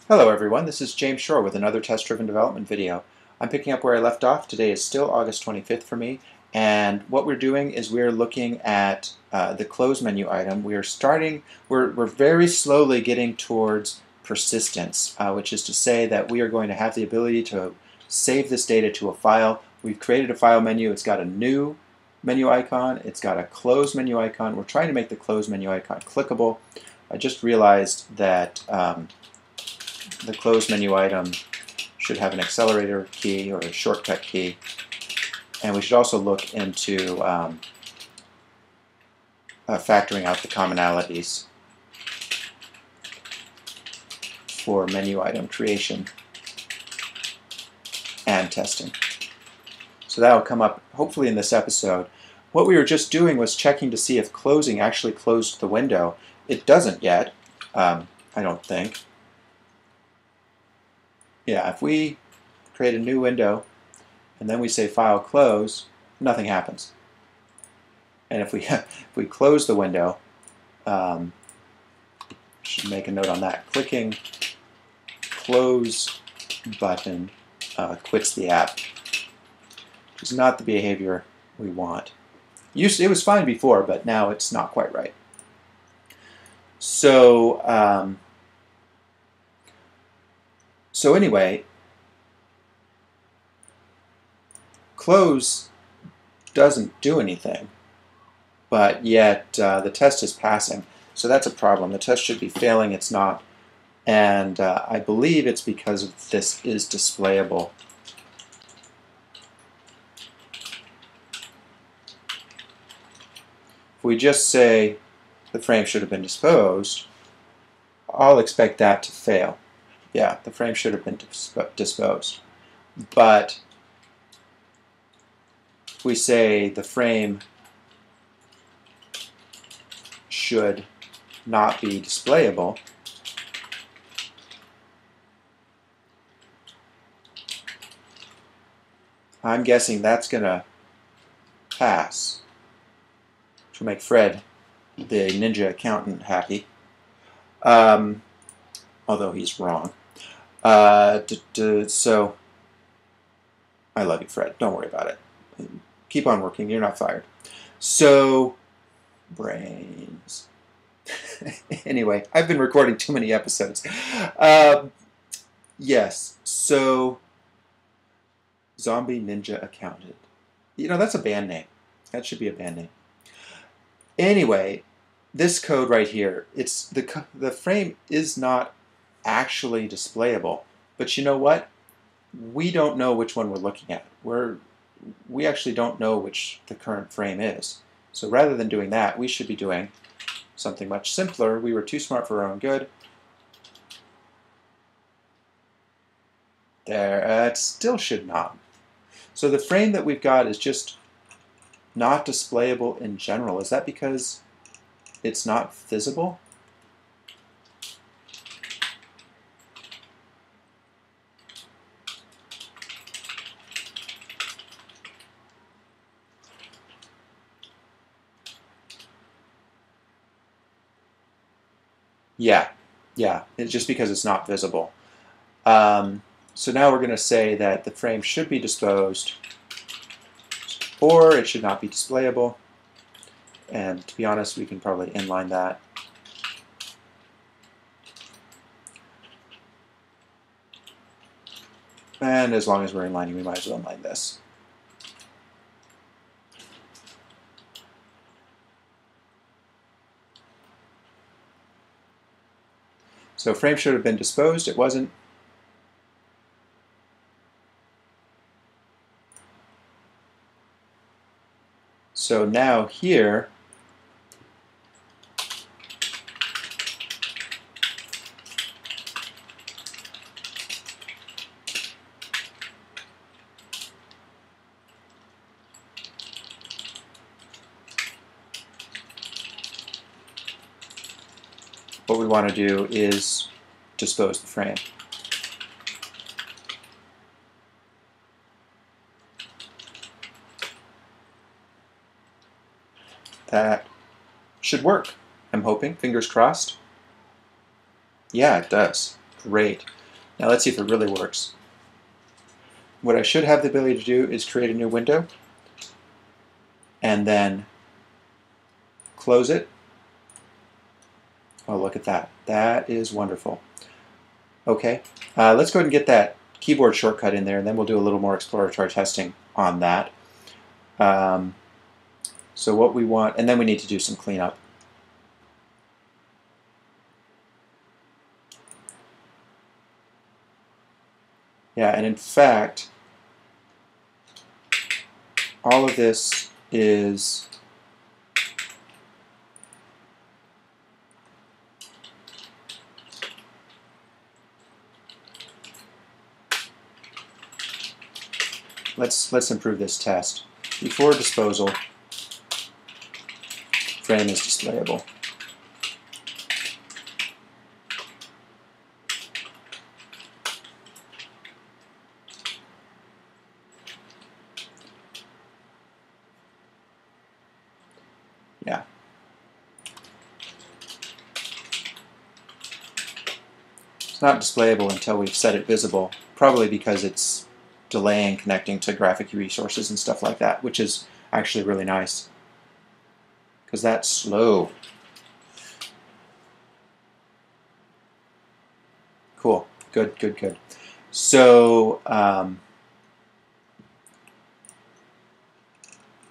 Hello everyone, this is James Shore with another test-driven development video. I'm picking up where I left off. Today is still August 25th for me, and what we're doing is we're looking at the close menu item. We're very slowly getting towards persistence, which is to say that we are going to have the ability to save this data to a file. We've created a file menu. It's got a new menu icon. It's got a close menu icon. We're trying to make the close menu icon clickable. I just realized that the close menu item should have an accelerator key or a shortcut key, and we should also look into factoring out the commonalities for menu item creation and testing. So that will come up hopefully in this episode. What we were just doing was checking to see if closing actually closed the window. It doesn't yet, I don't think. Yeah, if we create a new window and then we say File Close, nothing happens. And if we close the window, should make a note on that. Clicking Close button quits the app, which is not the behavior we want. It was fine before, but now it's not quite right. So anyway, close doesn't do anything, but yet the test is passing. So that's a problem. The test should be failing. It's not. And I believe it's because this is displayable. If we just say the frame should have been disposed, I'll expect that to fail. Yeah, the frame should have been disposed. But if we say the frame should not be displayable, I'm guessing that's going to pass, which will make Fred, the ninja accountant, happy. Although he's wrong. So, I love you, Fred. Don't worry about it. Keep on working. You're not fired. So, brains. Anyway, I've been recording too many episodes. Yes, so Zombie Ninja Accountant. You know, that's a band name. That should be a band name. Anyway, this code right here, it's the frame is not actually displayable. But you know what? We don't know which one we're looking at. We actually don't know which the current frame is. So rather than doing that, we should be doing something much simpler. We were too smart for our own good. There, it still should not. So the frame that we've got is just not displayable in general. Is that because it's not visible? Yeah, it's just because it's not visible. So now we're going to say that the frame should be disposed, or it should not be displayable. And to be honest, we can probably inline that. And as long as we're inlining, we might as well inline this. So frame should have been disposed. It wasn't. So now here, what we want to do is dispose the frame. That should work, I'm hoping. Fingers crossed. Yeah, it does. Great. Now let's see if it really works. What I should have the ability to do is create a new window and then close it. Oh, look at that. That is wonderful. Okay, let's go ahead and get that keyboard shortcut in there, and then we'll do a little more exploratory testing on that. So what we want, and then we need to do some cleanup. Yeah, and in fact, all of this is let's improve this test. Before disposal, frame is displayable. Yeah. It's not displayable until we've set it visible, probably because it's delaying connecting to graphic resources and stuff like that, which is actually really nice, because that's slow. Cool. Good, good, good. So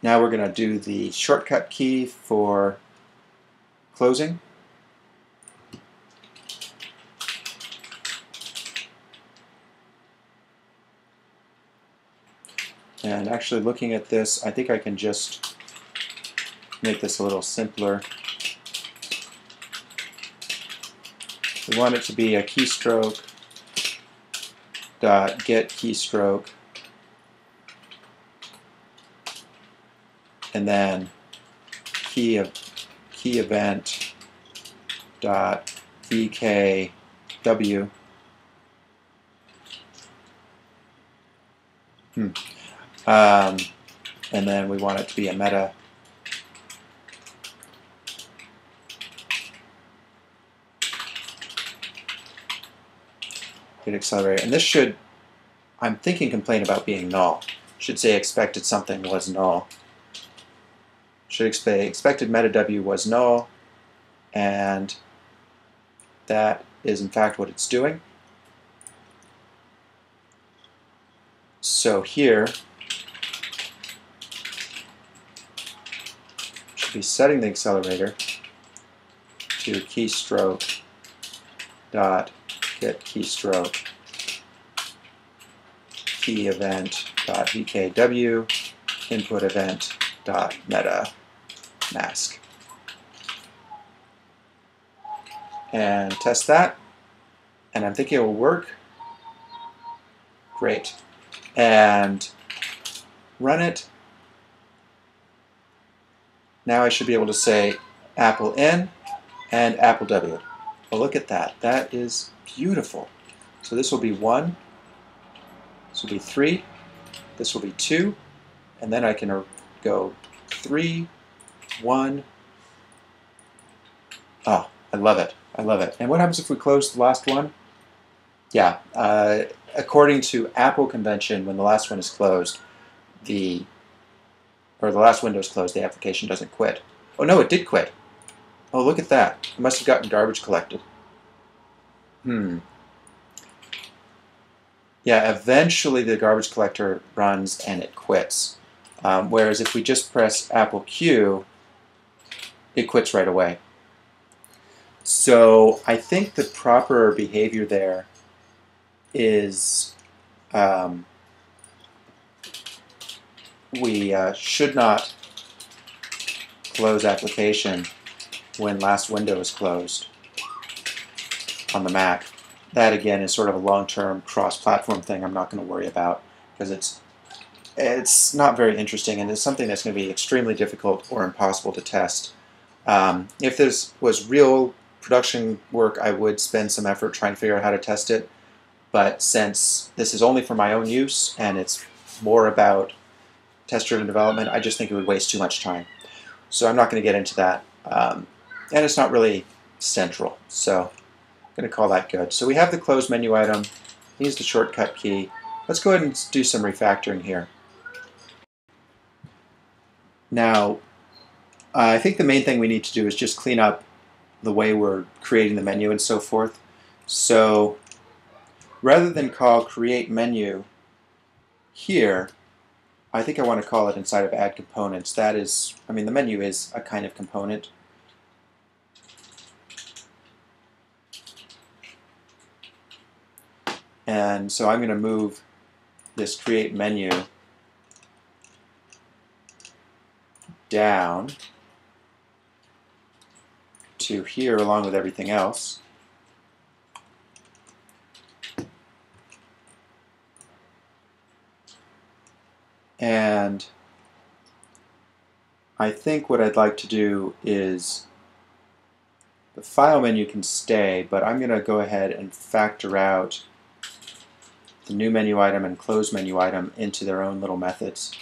now we're going to do the shortcut key for closing. And actually looking at this, I think I can just make this a little simpler. We want it to be a keystroke dot get keystroke, and then key event dot vkw. And then we want it to be a meta get accelerator. And this should, I'm thinking, complain about being null. Should say expected something was null. Should expected meta w was null, and that is in fact what it's doing. So here should be setting the accelerator to keystroke dot get keystroke key event dot vkw input event dot meta mask, and test that, and I'm thinking it will work. Great. And run it. Now I should be able to say Apple in and Apple W. Well, look at that. That is beautiful. So this will be 1, this will be 3, this will be 2, and then I can go 3, 1. Oh, I love it. I love it. And what happens if we close the last one? Yeah, according to Apple convention, when the last one is closed, the last window is closed, the application doesn't quit. Oh no, it did quit. Oh, look at that. It must have gotten garbage collected. Yeah, eventually the garbage collector runs and it quits. Whereas if we just press Apple Q, it quits right away. So I think the proper behavior there is we should not close application when last window is closed on the Mac. That again is sort of a long-term cross-platform thing I'm not going to worry about, because it's not very interesting, and it's something that's going to be extremely difficult or impossible to test. If this was real production work, I would spend some effort trying to figure out how to test it, but since this is only for my own use and it's more about test-driven development, I just think it would waste too much time. So I'm not going to get into that, and it's not really central, so I'm going to call that good. So we have the close menu item, Use the shortcut key. Let's go ahead and do some refactoring here. Now, I think the main thing we need to do is just clean up the way we're creating the menu and so forth. So rather than call create menu here, I think I want to call it inside of add components. That is, I mean, the menu is a kind of component. And so I'm going to move this create menu down to here along with everything else. And I think what I'd like to do is the file menu can stay, but I'm going to go ahead and factor out the new menu item and close menu item into their own little methods.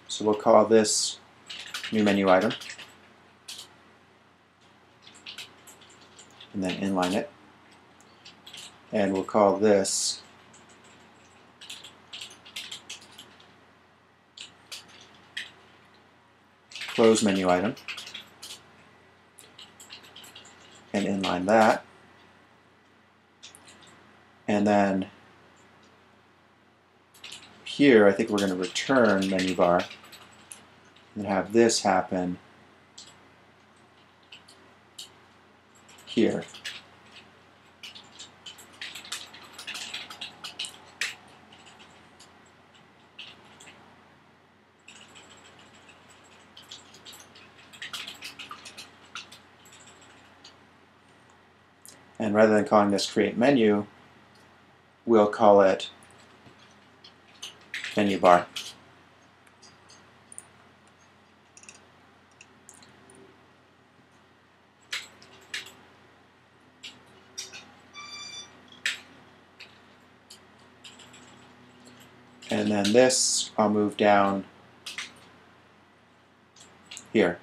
So we'll call this new menu item and then inline it. And we'll call this close menu item and inline that. And then here I think we're going to return menu bar and have this happen here. And rather than calling this create menu, we'll call it menu bar. And then this I'll move down here.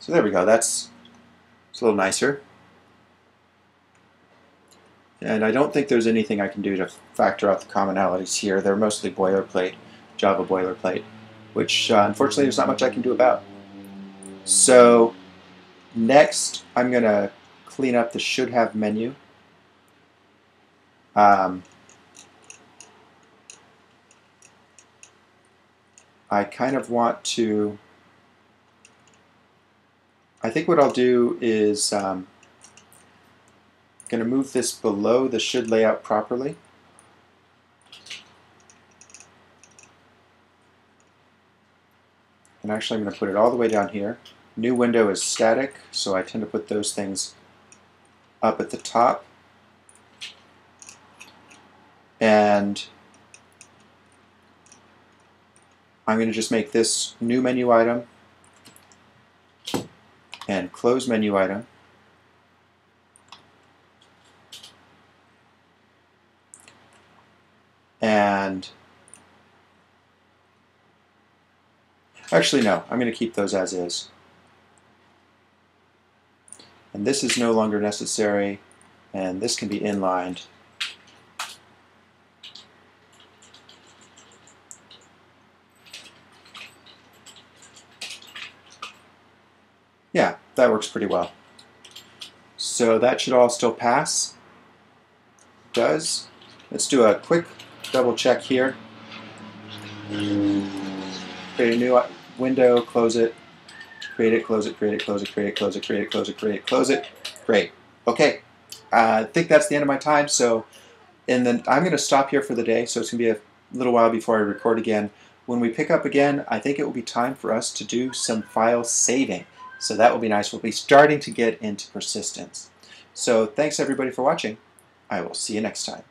So there we go. It's a little nicer. And I don't think there's anything I can do to factor out the commonalities here. They're mostly boilerplate, Java boilerplate, which unfortunately there's not much I can do about. So next I'm going to clean up the should have menu. I kind of want to, I think what I'll do is going to move this below the should layout properly. And actually I'm going to put it all the way down here. New window is static, so I tend to put those things up at the top. And I'm going to just make this new menu item and close menu item. And actually no, I'm going to keep those as is. And this is no longer necessary, and this can be inlined. Yeah, that works pretty well. So that should all still pass. It does. Let's do a quick double check here. Create a new window, close it, create it, close it, create it, close it, create it, close it, create it, close it, create it, close it. Great. Okay. I think that's the end of my time. So, and then I'm going to stop here for the day. So it's going to be a little while before I record again. When we pick up again, I think it will be time for us to do some file saving. So that will be nice. We'll be starting to get into persistence. So thanks everybody for watching. I will see you next time.